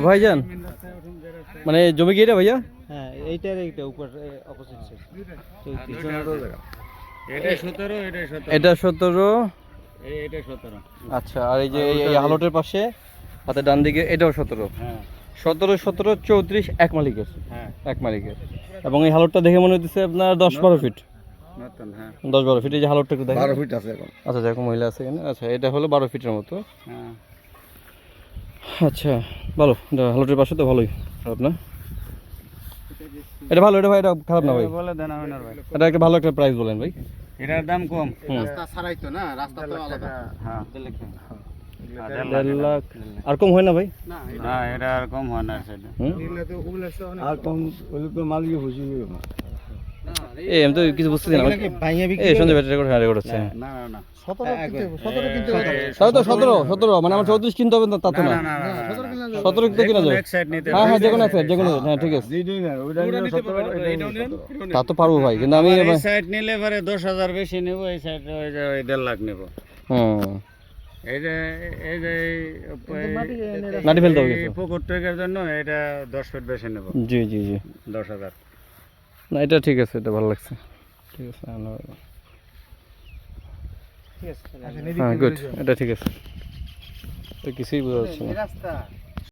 ভাইজান মানে জমি কি এটা ভাইয়া? হ্যাঁ এইটার এইটা উপর অপোজিট সাইড এটা 17 এটা 17। আচ্ছা আর এই যে এই হালটের পাশে হাতে ডান দিকে এটাও 17। হ্যাঁ 17 17 34 এক মালিকের। হ্যাঁ এক মালিকের। এবং এই হালটটা দেখে মনে হচ্ছে আপনার 10-12 ফিট। নতুন হ্যাঁ 10-12 ফিট। এই যে হালটটা একটু দেখেন 12 ফিট আছে এখন। আচ্ছা দেখো মহিলা আছে এখানে। আচ্ছা এটা হলো 12 ফিটের মতো। হ্যাঁ আচ্ছা ভালো, হালটের পাশে তো ভালোই। খারাপ না, এটা ভালো। এটা ভাই এটা খারাপ না ভাই, বলে দেন আমার ভাই। এটা একটা ভালো একটা প্রাইস বলেন ভাই। এটার দাম কম। রাস্তা ছাড়াই তো না, রাস্তা তো আলাদা। হ্যাঁ 1.5 লাখ আর কম হয় না ভাই? না এটা আর কম হয় না সেটা। আর কম হলে তো মালিক খুশি হবে না। এই আমি তো কিছু বুঝতেছি না। এই সঞ্জয় ব্যাটারি রেকর্ড হ্যাঁ রেকর্ড হচ্ছে। না না না 17 কিনতে হবে। তাই তো 17 মানে আমার 34 কিনতে হবে না তা তো না। 17 তো কিনা যায়। এক সাইড নিতে হ্যাঁ হ্যাঁ যেকোনো এক সাইড যেকোনো, হ্যাঁ ঠিক আছে যেটাই না ওইটা নিলে 17 তা তো পারবো ভাই, কিন্তু আমি এই সাইড নিলে পরে 10,000 বেশি নেব, এই সাইড ওই যে 1.5 লাখ নেব। এই যে মাটি ফেলতে হবে কিছু। পুকুর ট্রেকের জন্য এটা 10 ফিট বেশি নেব। জি জি জি 10,000। না এটা ঠিক আছে, এটা ভালো লাগছে। ঠিক আছে হ্যাঁ গুড, এটা ঠিক আছে। তো কিছুই বোঝা যাচ্ছে না।